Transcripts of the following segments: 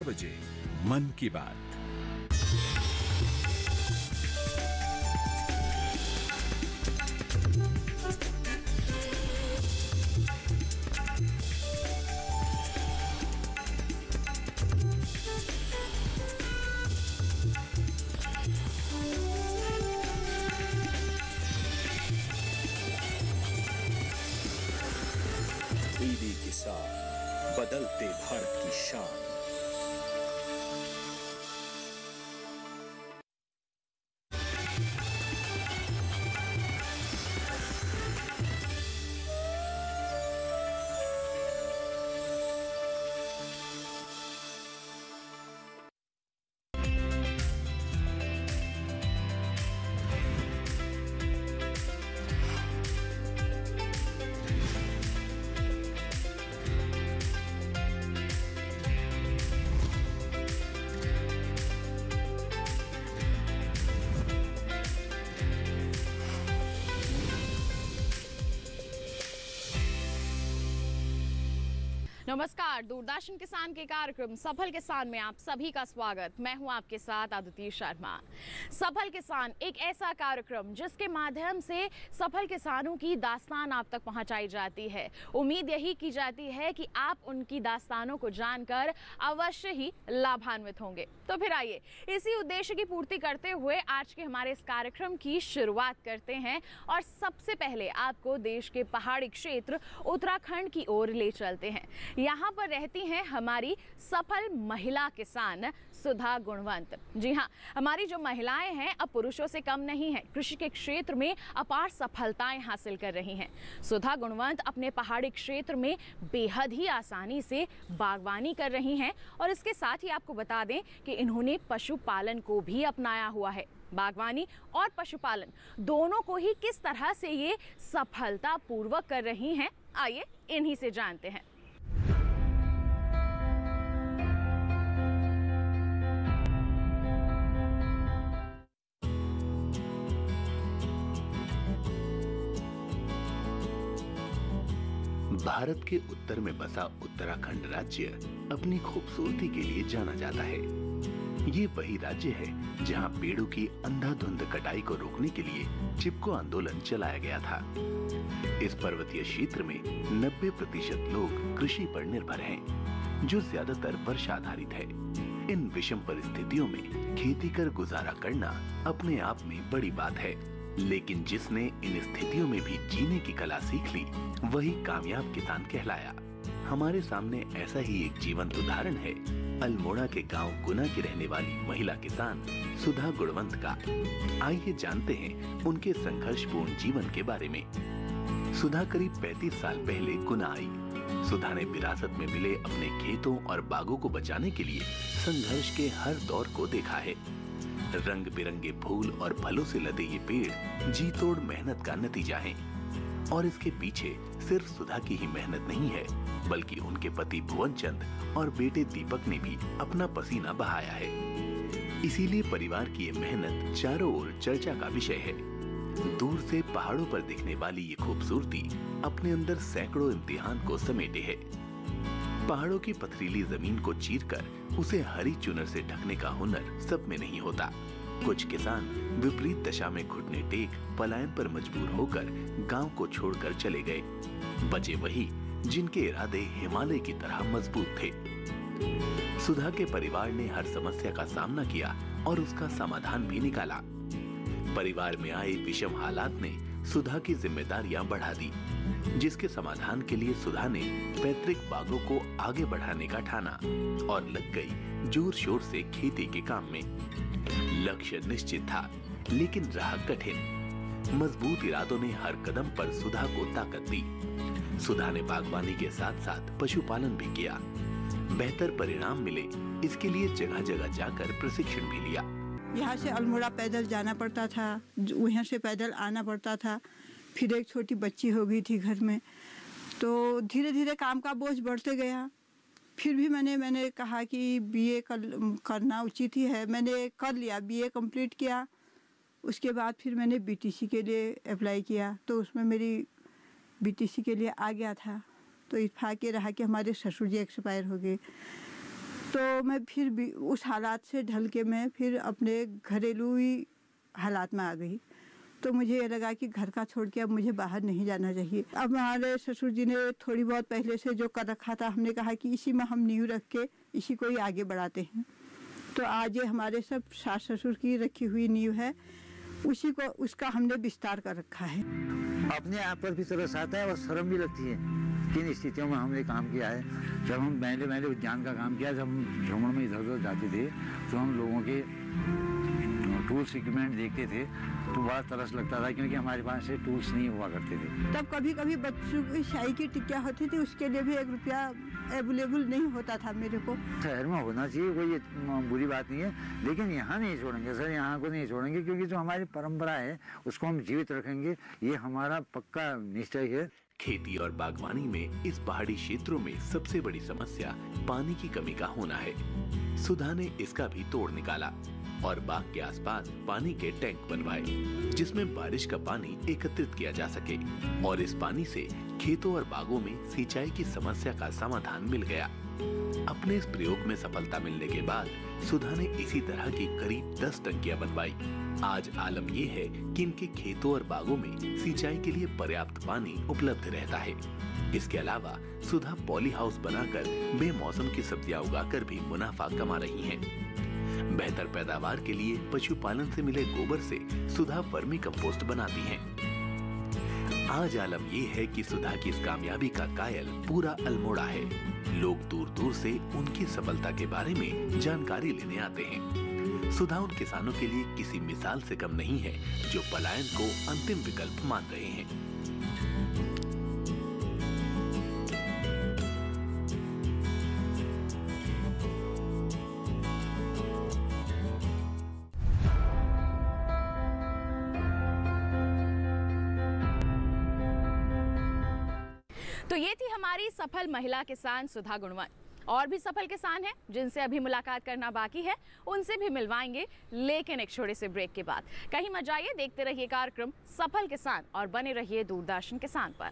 बजे मन की बात। टीवी किसान, बदलते भारत की शान। नमस्कार, दूरदर्शन किसान के कार्यक्रम सफल किसान में आप सभी का स्वागत। मैं हूं आपके साथ अदिति शर्मा। सफल किसान एक ऐसा कार्यक्रम जिसके माध्यम से सफल किसानों की दास्तान आप तक पहुंचाई जाती है। उम्मीद यही की जाती है कि आप उनकी दास्तानों को जानकर अवश्य ही लाभान्वित होंगे। तो फिर आइए इसी उद्देश्य की पूर्ति करते हुए आज के हमारे इस कार्यक्रम की शुरुआत करते हैं और सबसे पहले आपको देश के पहाड़ी क्षेत्र उत्तराखंड की ओर ले चलते हैं। यहाँ पर रहती हैं हमारी सफल महिला किसान सुधा गुणवंत। जी हाँ, हमारी जो महिलाएं हैं अब पुरुषों से कम नहीं हैं, कृषि के क्षेत्र में अपार सफलताएं हासिल कर रही हैं। सुधा गुणवंत अपने पहाड़ी क्षेत्र में बेहद ही आसानी से बागवानी कर रही हैं और इसके साथ ही आपको बता दें कि इन्होंने पशुपालन को भी अपनाया हुआ है। बागवानी और पशुपालन दोनों को ही किस तरह से ये सफलतापूर्वक कर रही हैं, आइए इन्हीं से जानते हैं। भारत के उत्तर में बसा उत्तराखंड राज्य अपनी खूबसूरती के लिए जाना जाता है। ये वही राज्य है जहां पेड़ों की अंधाधुंध कटाई को रोकने के लिए चिपको आंदोलन चलाया गया था। इस पर्वतीय क्षेत्र में 90% लोग कृषि पर निर्भर हैं, जो ज्यादातर वर्षा आधारित है। इन विषम परिस्थितियों में खेती कर गुजारा करना अपने आप में बड़ी बात है, लेकिन जिसने इन स्थितियों में भी जीने की कला सीख ली, वही कामयाब किसान कहलाया। हमारे सामने ऐसा ही एक जीवंत उदाहरण है अल्मोड़ा के गांव गुना की रहने वाली महिला किसान सुधा गुणवंत का। आइए जानते हैं उनके संघर्षपूर्ण जीवन के बारे में। सुधा करीब 35 साल पहले गुना आई। सुधा ने विरासत में मिले अपने खेतों और बागों को बचाने के लिए संघर्ष के हर दौर को देखा है। रंग बिरंगे फूल और फलों से लदे ये पेड़ जी तोड़ मेहनत का नतीजा है। और इसके पीछे सिर्फ सुधा की ही मेहनत नहीं है, बल्कि उनके पति भुवन चंद और बेटे दीपक ने भी अपना पसीना बहाया है। इसीलिए परिवार की ये मेहनत चारों ओर चर्चा का विषय है। दूर से पहाड़ों पर दिखने वाली ये खूबसूरती अपने अंदर सैकड़ों इम्तिहान को समेटे है। पहाड़ों की पथरीली जमीन को चीरकर उसे हरी चुनर से ढकने का हुनर सब में नहीं होता। कुछ किसान विपरीत दशा में घुटने टेक पलायन पर मजबूर होकर गांव को छोड़कर चले गए। बचे वही जिनके इरादे हिमालय की तरह मजबूत थे। सुधा के परिवार ने हर समस्या का सामना किया और उसका समाधान भी निकाला। परिवार में आए विषम हालात ने सुधा की जिम्मेदारियां बढ़ा दी, जिसके समाधान के लिए सुधा ने पैतृक बागों को आगे बढ़ाने का ठाना और लग गई जोर शोर से खेती के काम में। लक्ष्य निश्चित था, लेकिन राह कठिन। मजबूत इरादों ने हर कदम पर सुधा को ताकत दी। सुधा ने बागवानी के साथ साथ पशुपालन भी किया। बेहतर परिणाम मिले, इसके लिए जगह जगह जाकर प्रशिक्षण भी लिया। यहाँ से अल्मोड़ा पैदल जाना पड़ता था, वहाँ से पैदल आना पड़ता था। फिर एक छोटी बच्ची हो गई थी घर में, तो धीरे धीरे काम का बोझ बढ़ते गया। फिर भी मैंने कहा कि बीए करना उचित ही है। मैंने कर लिया, बीए कंप्लीट किया। उसके बाद फिर मैंने बीटीसी के लिए अप्लाई किया, तो उसमें मेरी बीटीसी के लिए आ गया था। तो इत्तेफाक ये रहा कि हमारे ससुर जी एक्सपायर हो गए। तो मैं फिर भी उस हालात से ढल के मैं फिर अपने घरेलू ही हालात में आ गई। तो मुझे ये लगा कि घर का छोड़ के अब मुझे बाहर नहीं जाना चाहिए। अब हमारे ससुर जी ने थोड़ी बहुत पहले से जो कर रखा था, हमने कहा कि इसी में हम नींव रख के इसी को ही आगे बढ़ाते हैं। तो आज ये हमारे सब सास ससुर की रखी हुई नींव है, उसी को उसका हमने विस्तार कर रखा है। अपने आप पर भी तरस आता है और शर्म भी लगती है किन स्थितियों में हमने काम किया है। जब हम पहले उद्यान का काम किया, जब हम भ्रमण में इधर उधर जाते थे तो हम लोगों के टूल्स इक्विपमेंट देखते थे तो बड़ा तरस लगता था, क्योंकि हमारे पास से टूल्स नहीं हुआ करते थे। तब कभी कभी बच्चों की शाही की टिक्कियाँ होती थी, उसके लिए भी 1 रुपया अवेलेबल नहीं होता था मेरे को। शहर में होना चाहिए, कोई ये बुरी बात नहीं है, लेकिन यहाँ नहीं छोड़ेंगे सर, यहाँ को नहीं छोड़ेंगे, क्योंकि जो हमारी परंपरा है उसको हम जीवित रखेंगे, ये हमारा पक्का निश्चय है। खेती और बागवानी में इस पहाड़ी क्षेत्रों में सबसे बड़ी समस्या पानी की कमी का होना है। सुधा ने इसका भी तोड़ निकाला और बाग के आसपास पानी के टैंक बनवाए, जिसमें बारिश का पानी एकत्रित किया जा सके, और इस पानी से खेतों और बागों में सिंचाई की समस्या का समाधान मिल गया। अपने इस प्रयोग में सफलता मिलने के बाद सुधा ने इसी तरह की करीब 10 टंकियां बनवाई। आज आलम ये है कि इनके खेतों और बागों में सिंचाई के लिए पर्याप्त पानी उपलब्ध रहता है। इसके अलावा सुधा पॉली हाउस बनाकर बेमौसम की सब्जियां उगाकर भी मुनाफा कमा रही हैं। बेहतर पैदावार के लिए पशुपालन से मिले गोबर से सुधा वर्मी कंपोस्ट बनाती हैं। आज आलम ये है कि सुधा की इस कामयाबी का कायल पूरा अल्मोड़ा है। लोग दूर दूर से उनकी सफलता के बारे में जानकारी लेने आते हैं। सुधा उन किसानों के लिए किसी मिसाल से कम नहीं है जो पलायन को अंतिम विकल्प मान रहे हैं। तो ये थी हमारी सफल महिला किसान सुधा गुणवन। और भी सफल किसान हैं जिनसे अभी मुलाकात करना बाकी है, उनसे भी मिलवाएंगे, लेकिन एक छोटे से ब्रेक के बाद। कहीं मत जाइए, देखते रहिए कार्यक्रम सफल किसान और बने रहिए दूरदर्शन किसान पर।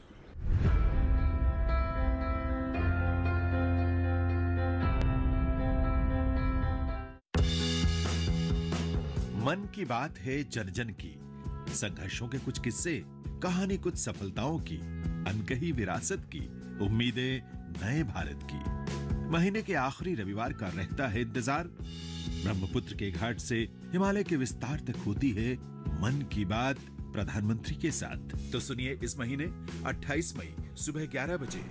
मन की बात है जन जन की, संघर्षों के कुछ किस्से, कहानी कुछ सफलताओं की, अनकही विरासत की, उम्मीदें नए भारत की। महीने के आखिरी रविवार का रहता है इंतजार। ब्रह्मपुत्र के घाट से हिमालय के विस्तार तक होती है मन की बात प्रधानमंत्री के साथ। तो सुनिए इस महीने 28 मई सुबह 11 बजे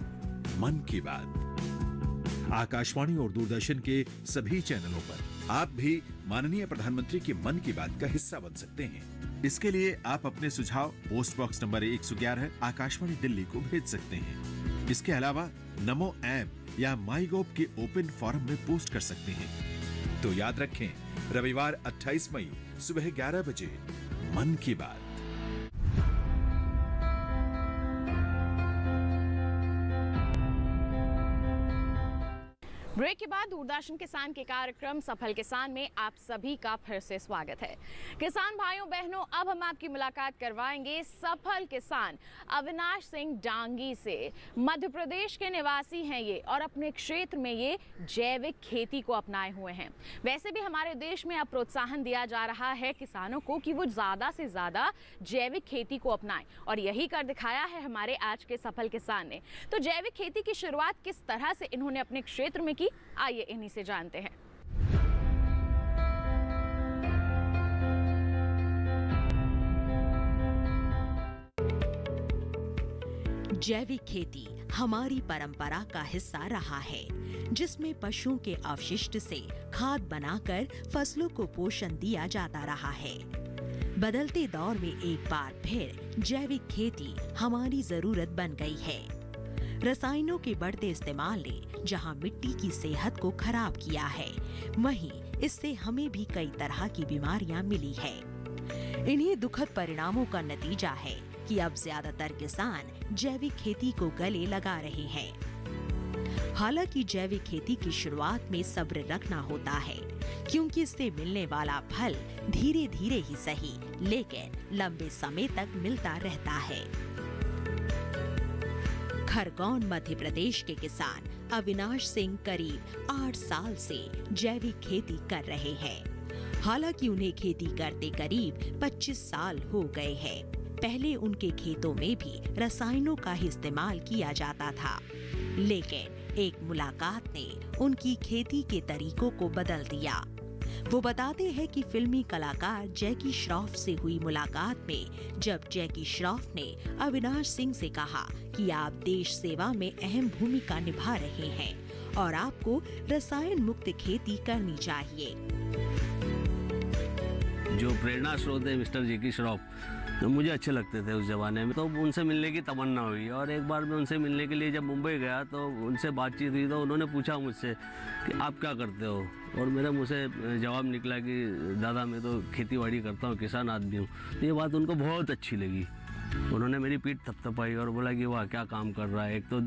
मन की बात आकाशवाणी और दूरदर्शन के सभी चैनलों पर। आप भी माननीय प्रधानमंत्री के मन की बात का हिस्सा बन सकते हैं। इसके लिए आप अपने सुझाव post box number 111 Akashvani Delhi को भेज सकते हैं। इसके अलावा नमो ऐप या माई गोव के ओपन फोरम में पोस्ट कर सकते हैं। तो याद रखें, रविवार 28 मई सुबह 11 बजे मन की बात। ब्रेक के बाद दूरदर्शन किसान के कार्यक्रम सफल किसान में आप सभी का फिर से स्वागत है। किसान भाइयों बहनों, अब हम आपकी मुलाकात करवाएंगे सफल किसान अविनाश सिंह डांगी से। मध्य प्रदेश के निवासी हैं ये और अपने क्षेत्र में ये जैविक खेती को अपनाए हुए हैं। वैसे भी हमारे देश में अब प्रोत्साहन दिया जा रहा है किसानों को कि वो ज़्यादा से ज़्यादा जैविक खेती को अपनाएं, और यही कर दिखाया है हमारे आज के सफल किसान ने। तो जैविक खेती की शुरुआत किस तरह से इन्होंने अपने क्षेत्र में की, आइए इन्हीं से जानते हैं। जैविक खेती हमारी परंपरा का हिस्सा रहा है, जिसमें पशुओं के अवशिष्ट से खाद बनाकर फसलों को पोषण दिया जाता रहा है। बदलते दौर में एक बार फिर जैविक खेती हमारी जरूरत बन गई है। रसायनों के बढ़ते इस्तेमाल ने जहां मिट्टी की सेहत को खराब किया है, वहीं इससे हमें भी कई तरह की बीमारियां मिली है। इन्हीं दुखद परिणामों का नतीजा है कि अब ज्यादातर किसान जैविक खेती को गले लगा रहे हैं। हालांकि जैविक खेती की शुरुआत में सब्र रखना होता है, क्योंकि इससे मिलने वाला फल धीरे धीरे ही सही लेकिन लंबे समय तक मिलता रहता है। खरगोन मध्य प्रदेश के किसान अविनाश सिंह करीब 8 साल से जैविक खेती कर रहे हैं। हालांकि उन्हें खेती करते करीब 25 साल हो गए हैं। पहले उनके खेतों में भी रसायनों का ही इस्तेमाल किया जाता था, लेकिन एक मुलाकात ने उनकी खेती के तरीकों को बदल दिया। वो बताते हैं कि फिल्मी कलाकार जैकी श्रॉफ से हुई मुलाकात में जब जैकी श्रॉफ ने अविनाश सिंह से कहा कि आप देश सेवा में अहम भूमिका निभा रहे हैं और आपको रसायन मुक्त खेती करनी चाहिए। जो प्रेरणा स्रोत है मिस्टर जैकी श्रॉफ, तो मुझे अच्छे लगते थे उस जमाने में, तो उनसे मिलने की तमन्ना हुई। और एक बार मैं उनसे मिलने के लिए जब मुंबई गया तो उनसे बातचीत हुई, तो उन्होंने पूछा मुझसे कि आप क्या करते हो, और मेरे मुँह से जवाब निकला कि दादा मैं तो खेती बाड़ी करता हूँ, किसान आदमी हूँ। तो ये बात उनको बहुत अच्छी लगी। उन्होंने मेरी पीठ थपथपाई और बोला कि वाह क्या काम कर रहा है, एक तो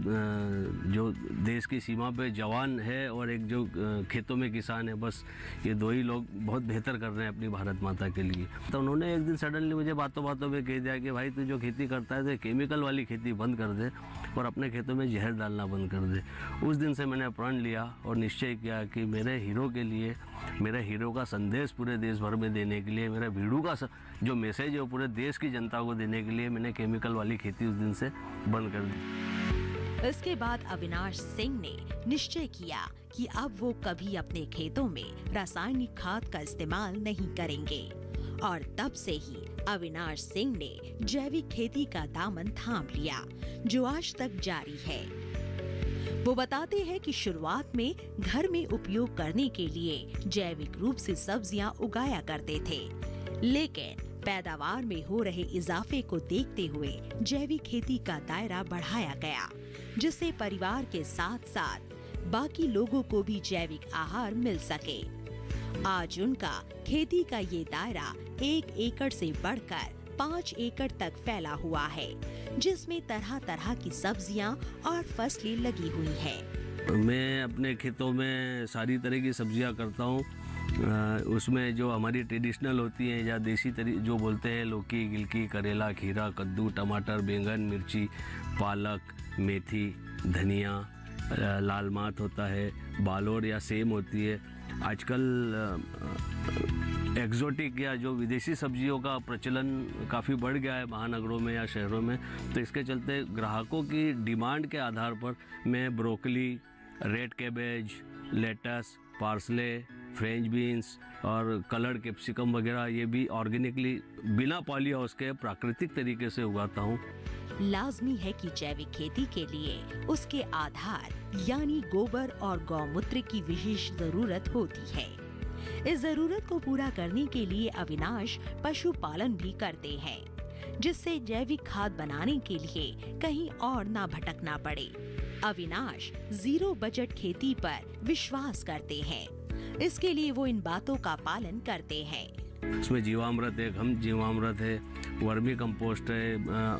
जो देश की सीमा पे जवान है और एक जो खेतों में किसान है, बस ये दो ही लोग बहुत बेहतर कर रहे हैं अपनी भारत माता के लिए। तो उन्होंने एक दिन सडनली मुझे बातों बातों में कह दिया कि भाई तू जो खेती करता है तो केमिकल वाली खेती बंद कर दे और अपने खेतों में जहर डालना बंद कर दे। उस दिन से मैंने प्रण लिया और निश्चय किया कि मेरे हीरो के लिए, मेरे हीरो का संदेश पूरे देश भर में देने के लिए, मेरे भीड़ू का जो मैसेज है वो पूरे देश की जनता को देने के लिए मैंने केमिकल वाली खेती उस दिन से बंद कर दी। इसके बाद अविनाश सिंह ने निश्चय किया कि अब वो कभी अपने खेतों में रासायनिक खाद का इस्तेमाल नहीं करेंगे और तब से ही अविनाश सिंह ने जैविक खेती का दामन थाम लिया, जो आज तक जारी है। वो बताते हैं कि शुरुआत में घर में उपयोग करने के लिए जैविक रूप से सब्जियां उगाया करते थे, लेकिन पैदावार में हो रहे इजाफे को देखते हुए जैविक खेती का दायरा बढ़ाया गया, जिससे परिवार के साथ साथ बाकी लोगों को भी जैविक आहार मिल सके। आज उनका खेती का ये दायरा 1 एकड़ से बढ़कर 5 एकड़ तक फैला हुआ है, जिसमें तरह तरह की सब्जियां और फसलें लगी हुई हैं। मैं अपने खेतों में सारी तरह की सब्जियां करता हूं। उसमें जो हमारी ट्रेडिशनल होती हैं या देसी जो बोलते हैं, लौकी, गिलकी, करेला, खीरा, कद्दू, टमाटर, बैंगन, मिर्ची, पालक, मेथी, धनिया, लाल मात होता है, बालोर या सेम होती है। आजकल एक्जोटिक या जो विदेशी सब्जियों का प्रचलन काफ़ी बढ़ गया है महानगरों में या शहरों में, तो इसके चलते ग्राहकों की डिमांड के आधार पर मैं broccoli, red cabbage, lettuce, parsley, French beans और कलर्ड कैप्सिकम वगैरह ये भी ऑर्गेनिकली बिना पॉली हाउस के प्राकृतिक तरीके से उगाता हूँ। लाजमी है कि जैविक खेती के लिए उसके आधार यानी गोबर और गौमूत्र की विशेष जरूरत होती है। इस जरूरत को पूरा करने के लिए अविनाश पशुपालन भी करते हैं, जिससे जैविक खाद बनाने के लिए कहीं और ना भटकना पड़े। अविनाश 0 बजट खेती पर विश्वास करते हैं, इसके लिए वो इन बातों का पालन करते हैं। उसमें जीवामृत है, घम जीवामृत है, वर्मी कंपोस्ट है,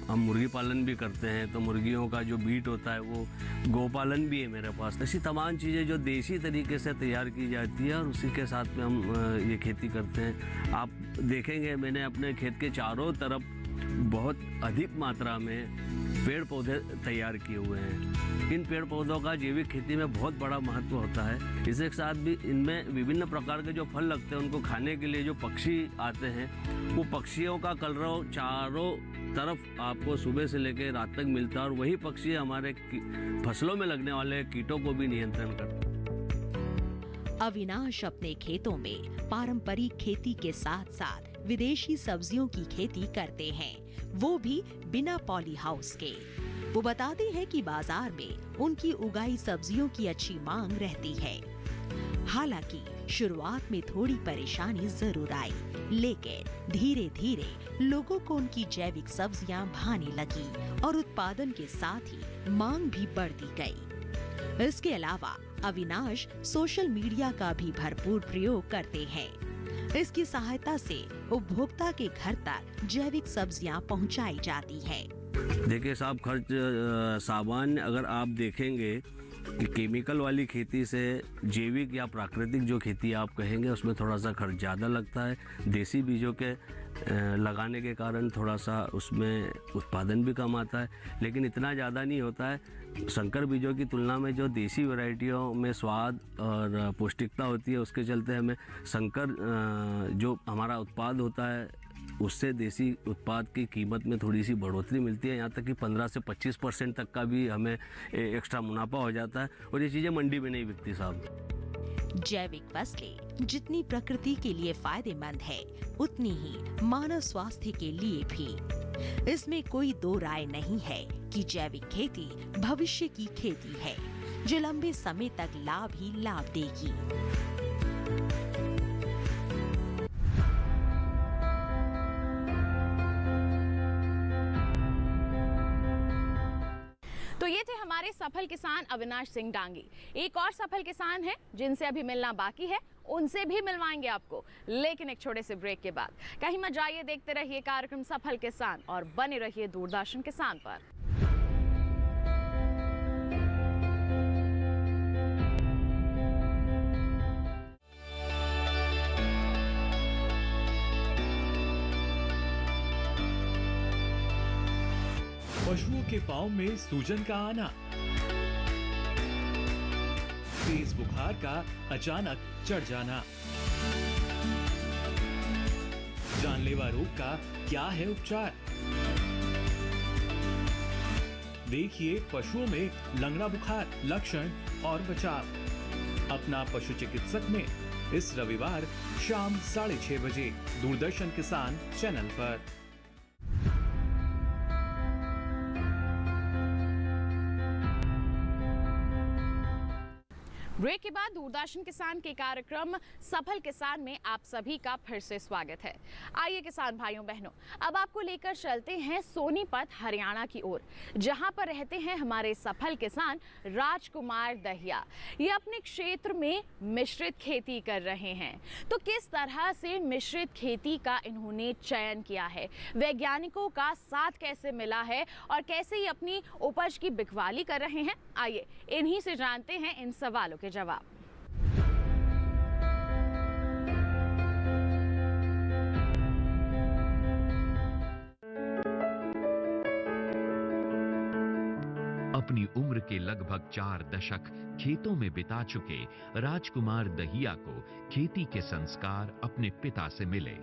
हम मुर्गी पालन भी करते हैं, तो मुर्गियों का जो बीट होता है वो गोपालन भी है मेरे पास। ऐसी तमाम चीज़ें जो देसी तरीके से तैयार की जाती है और उसी के साथ में हम ये खेती करते हैं। आप देखेंगे मैंने अपने खेत के चारों तरफ बहुत अधिक मात्रा में पेड़ पौधे तैयार किए हुए हैं। इन पेड़ पौधों का जैविक खेती में बहुत बड़ा महत्व होता है। इसके साथ भी इनमें विभिन्न प्रकार के जो फल लगते हैं उनको खाने के लिए जो पक्षी आते हैं, वो पक्षियों का कलरव चारों तरफ आपको सुबह से लेकर रात तक मिलता है और वही पक्षी हमारे फसलों में लगने वाले कीटों को भी नियंत्रण करते हैं। अविनाश अपने खेतों में पारंपरिक खेती के साथ साथ विदेशी सब्जियों की खेती करते हैं, वो भी बिना पॉली हाउस के। वो बताते हैं कि बाजार में उनकी उगाई सब्जियों की अच्छी मांग रहती है। हालांकि शुरुआत में थोड़ी परेशानी जरूर आई, लेकिन धीरे धीरे लोगों को उनकी जैविक सब्जियां भाने लगी और उत्पादन के साथ ही मांग भी बढ़ती गई। इसके अलावा अविनाश सोशल मीडिया का भी भरपूर प्रयोग करते हैं। इसकी सहायता से उपभोक्ता के घर तक जैविक सब्जियां पहुंचाई जाती है। देखिए साहब, खर्च सामान्य अगर आप देखेंगे कि केमिकल वाली खेती से जैविक या प्राकृतिक जो खेती आप कहेंगे उसमें थोड़ा सा खर्च ज़्यादा लगता है। देसी बीजों के लगाने के कारण थोड़ा सा उसमें उत्पादन भी कम आता है, लेकिन इतना ज़्यादा नहीं होता है। संकर बीजों की तुलना में जो देसी वैरायटियों में स्वाद और पौष्टिकता होती है, उसके चलते हमें संकर जो हमारा उत्पाद होता है उससे देसी उत्पाद की कीमत में थोड़ी सी बढ़ोतरी मिलती है। यहाँ तक कि 15 से 25% तक का भी हमें एक्स्ट्रा मुनाफा हो जाता है, और ये चीज़ें मंडी में नहीं बिकती साहब। जैविक फसलें जितनी प्रकृति के लिए फायदेमंद है, उतनी ही मानव स्वास्थ्य के लिए भी। इसमें कोई दो राय नहीं है कि जैविक खेती भविष्य की खेती है, जो लंबे समय तक लाभ ही लाभ देगी। तो ये थे हमारे सफल किसान अविनाश सिंह डांगी। एक और सफल किसान है जिनसे अभी मिलना बाकी है, उनसे भी मिलवाएंगे आपको, लेकिन एक छोटे से ब्रेक के बाद। कहीं मत जाइए, देखते रहिए कार्यक्रम सफल किसान और बने रहिए दूरदर्शन किसान पर। पशुओं के पांव में सूजन का आना, तेज बुखार का अचानक चढ़ जाना, जानलेवा रोग का क्या है उपचार? देखिए पशुओं में लंगड़ा बुखार, लक्षण और बचाव अपना पशु चिकित्सक में इस रविवार शाम 6:30 बजे दूरदर्शन किसान चैनल पर। ब्रेक के बाद दूरदर्शन किसान के कार्यक्रम सफल किसान में आप सभी का फिर से स्वागत है। आइए किसान भाइयों बहनों, अब आपको लेकर चलते हैं सोनीपत हरियाणा की ओर, जहां पर रहते हैं हमारे सफल किसान राजकुमार दहिया। ये अपने क्षेत्र में मिश्रित खेती कर रहे हैं। तो किस तरह से मिश्रित खेती का इन्होंने चयन किया है, वैज्ञानिकों का साथ कैसे मिला है और कैसे ये अपनी उपज की बिकवाली कर रहे हैं, आइए इन्हीं से जानते हैं इन सवालों के जवाब। अपनी उम्र के लगभग 4 दशक खेतों में बिता चुके राजकुमार दहिया को खेती के संस्कार अपने पिता से मिले,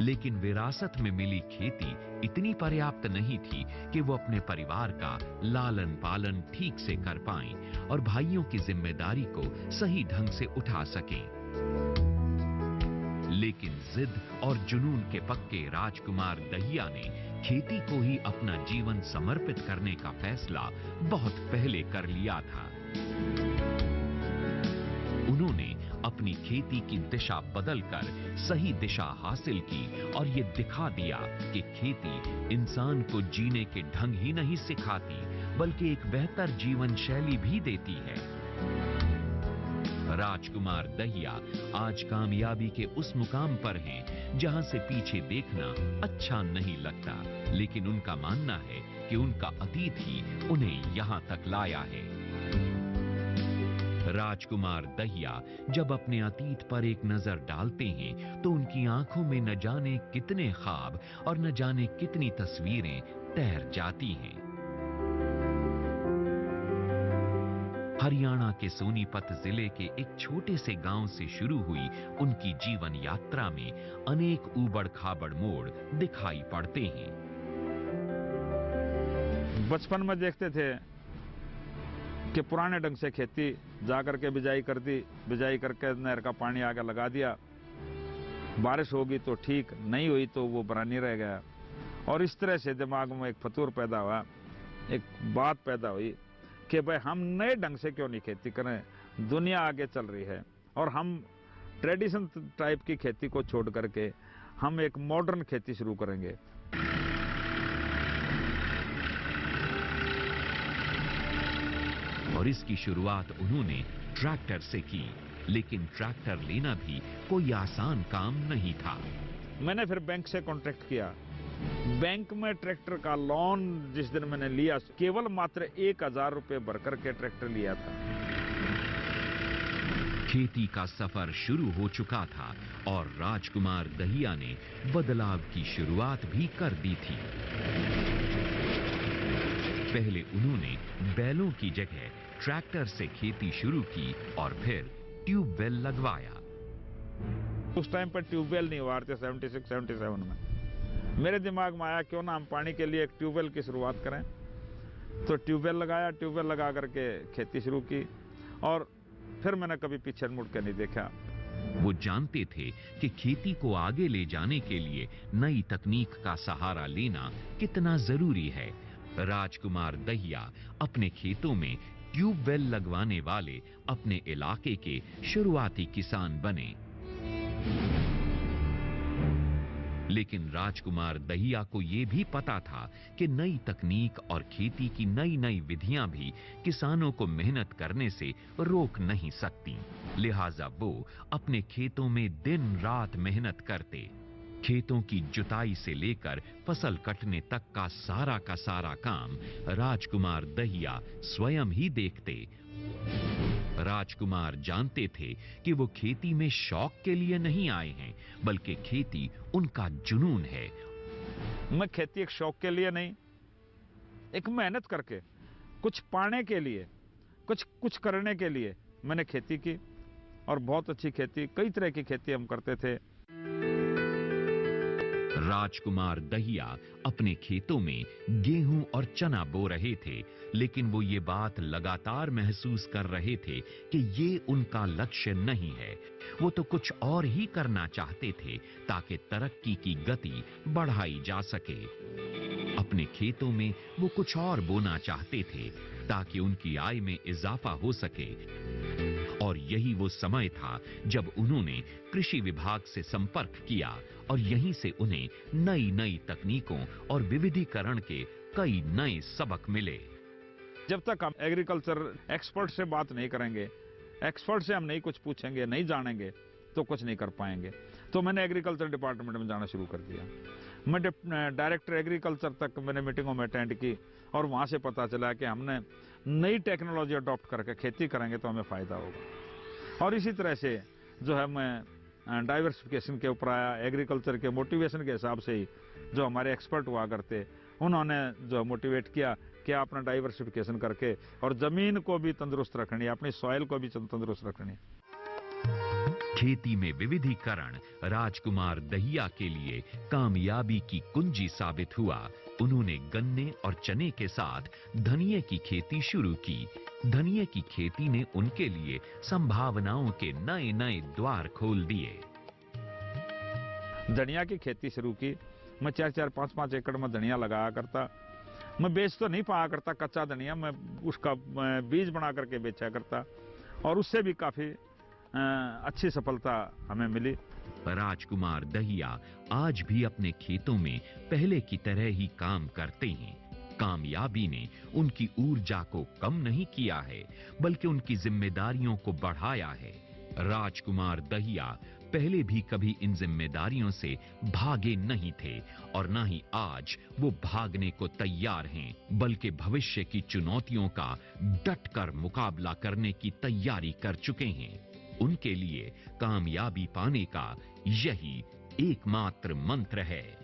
लेकिन विरासत में मिली खेती इतनी पर्याप्त नहीं थी कि वो अपने परिवार का लालन पालन ठीक से कर पाएं और भाइयों की जिम्मेदारी को सही ढंग से उठा सकें। लेकिन जिद और जुनून के पक्के राजकुमार दहिया ने खेती को ही अपना जीवन समर्पित करने का फैसला बहुत पहले कर लिया था। उन्होंने अपनी खेती की दिशा बदलकर सही दिशा हासिल की और ये दिखा दिया कि खेती इंसान को जीने के ढंग ही नहीं सिखाती, बल्कि एक बेहतर जीवन शैली भी देती है। राजकुमार दहिया आज कामयाबी के उस मुकाम पर हैं जहां से पीछे देखना अच्छा नहीं लगता, लेकिन उनका मानना है कि उनका अतीत ही उन्हें यहां तक लाया है। राजकुमार दहिया जब अपने अतीत पर एक नजर डालते हैं तो उनकी आंखों में न जाने कितने ख्वाब और न जाने कितनी तस्वीरें तैर जाती हैं। हरियाणा के सोनीपत जिले के एक छोटे से गांव से शुरू हुई उनकी जीवन यात्रा में अनेक ऊबड़ खाबड़ मोड़ दिखाई पड़ते हैं। बचपन में देखते थे कि पुराने ढंग से खेती जाकर के बिजाई कर दी, बिजाई करके नहर का पानी आगे लगा दिया, बारिश होगी तो ठीक, नहीं हुई तो वो बरानी रह गया। और इस तरह से दिमाग में एक फतूर पैदा हुआ, एक बात पैदा हुई कि भाई हम नए ढंग से क्यों नहीं खेती करें, दुनिया आगे चल रही है और हम ट्रेडिशन टाइप की खेती को छोड़ करके हम एक मॉडर्न खेती शुरू करेंगे। और इसकी शुरुआत उन्होंने ट्रैक्टर से की, लेकिन ट्रैक्टर लेना भी कोई आसान काम नहीं था। मैंने फिर बैंक से कॉन्ट्रैक्ट किया बैंक में ट्रैक्टर का लोन जिस दिन मैंने लिया, केवल मात्र 1000 रुपए भर करके ट्रैक्टर लिया था। खेती का सफर शुरू हो चुका था और राजकुमार दहिया ने बदलाव की शुरुआत भी कर दी थी। पहले उन्होंने बैलों की जगह ट्रैक्टर से खेती शुरू की और फिर ट्यूबवेल लगवाया। उस टाइम पर ट्यूबवेल नहीं हुआ थे, 76-77 में मेरे दिमाग में आया क्यों ना हम पानी के लिए एक ट्यूबवेल की शुरुआत करें। तो ट्यूबवेल लगाया, ट्यूबवेल लगा करके खेती शुरू की और फिर मैंने कभी पीछे मुड़ के नहीं देखा। वो जानते थे कि खेती को आगे ले जाने के लिए नई तकनीक का सहारा लेना कितना जरूरी है। राजकुमार दहिया अपने खेतों में ट्यूबवेल लगवाने वाले अपने इलाके के शुरुआती किसान बने। लेकिन राजकुमार दहिया को यह भी पता था कि नई तकनीक और खेती की नई नई विधियां भी किसानों को मेहनत करने से रोक नहीं सकती। लिहाजा वो अपने खेतों में दिन रात मेहनत करते। खेतों की जुताई से लेकर फसल कटने तक का सारा काम राजकुमार दहिया स्वयं ही देखते। राजकुमार जानते थे कि वो खेती में शौक के लिए नहीं आए हैं, बल्कि खेती उनका जुनून है। मैं खेती एक शौक के लिए नहीं, एक मेहनत करके कुछ पाने के लिए, कुछ करने के लिए मैंने खेती की और बहुत अच्छी खेती, कई तरह की खेती हम करते थे। राजकुमार दहिया अपने खेतों में गेहूं और चना बो रहे थे, लेकिन वो ये बात लगातार महसूस कर रहे थे कि ये उनका लक्ष्य नहीं है। वो तो कुछ और ही करना चाहते थे ताकि तरक्की की गति बढ़ाई जा सके। अपने खेतों में वो कुछ और बोना चाहते थे ताकि उनकी आय में इजाफा हो सके। और यही वो समय था जब उन्होंने कृषि विभाग से संपर्क किया और यहीं से उन्हें नई नई तकनीकों और विविधीकरण के कई नए सबक मिले। जब तक हम एग्रीकल्चर एक्सपर्ट से बात नहीं करेंगे, एक्सपर्ट से हम नहीं कुछ पूछेंगे, नहीं जानेंगे, तो कुछ नहीं कर पाएंगे। तो मैंने एग्रीकल्चर डिपार्टमेंट में जाना शुरू कर दिया। मैं डायरेक्टर एग्रीकल्चर तक मैंने मीटिंगों में अटेंड की और वहां से पता चला कि हमने नई टेक्नोलॉजी अडॉप्ट करके खेती करेंगे तो हमें फायदा होगा। और इसी तरह से जो है मैं डाइवर्सिफिकेशन के ऊपर आया। एग्रीकल्चर के मोटिवेशन के हिसाब से ही जो हमारे एक्सपर्ट हुआ करते, उन्होंने जो मोटिवेट किया कि अपना डाइवर्सिफिकेशन करके और जमीन को भी तंदुरुस्त रखनी है, अपनी सॉइल को भी तंदुरुस्त रखनी है। खेती में विविधीकरण राजकुमार दहिया के लिए कामयाबी की कुंजी साबित हुआ। उन्होंने गन्ने और चने के साथ धनिये की खेती शुरू की। धनिये की खेती ने उनके लिए संभावनाओं के नए नए द्वार खोल दिए। धनिया की खेती शुरू की। मैं 4-4, 5-5 एकड़ में धनिया लगाया करता। मैं बेच तो नहीं पाया करता कच्चा धनिया, मैं उसका बीज बना करके बेचा करता और उससे भी काफी अच्छी सफलता हमें मिली। राजकुमार दहिया आज भी अपने खेतों में पहले की तरह ही काम करते हैं। कामयाबी ने उनकी ऊर्जा को कम नहीं किया है, बल्कि उनकी जिम्मेदारियों को बढ़ाया है। राजकुमार दहिया पहले भी कभी इन जिम्मेदारियों से भागे नहीं थे और ना ही आज वो भागने को तैयार हैं, बल्कि भविष्य की चुनौतियों का डटकर मुकाबला करने की तैयारी कर चुके हैं। उनके लिए कामयाबी पाने का यही एकमात्र मंत्र है।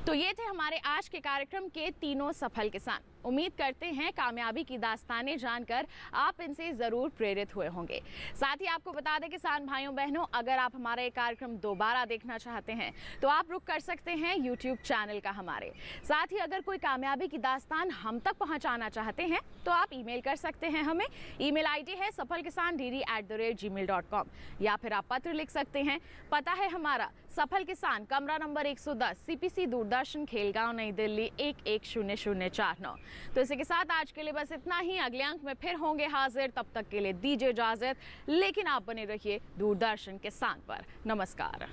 तो ये थे हमारे आज के कार्यक्रम के तीनों सफल किसान। उम्मीद करते हैं कामयाबी की दास्तानें जानकर आप इनसे जरूर प्रेरित हुए होंगे। साथ ही आपको बता दें किसान भाइयों बहनों, अगर आप हमारा ये कार्यक्रम दोबारा देखना चाहते हैं तो आप रुक कर सकते हैं YouTube चैनल का हमारे। साथ ही अगर कोई कामयाबी की दास्तान हम तक पहुंचाना चाहते हैं तो आप ईमेल कर सकते हैं हमें। ईमेल आईडी है safalkisan@gmail.com या फिर आप पत्र लिख सकते हैं। पता है हमारा सफल किसान, कमरा नंबर 110, CPC दूरदर्शन, खेलगांव, नई दिल्ली 110049। तो इसी के साथ आज के लिए बस इतना ही। अगले अंक में फिर होंगे हाजिर, तब तक के लिए दीजिए इजाजत, लेकिन आप बने रहिए दूरदर्शन किसान पर। नमस्कार।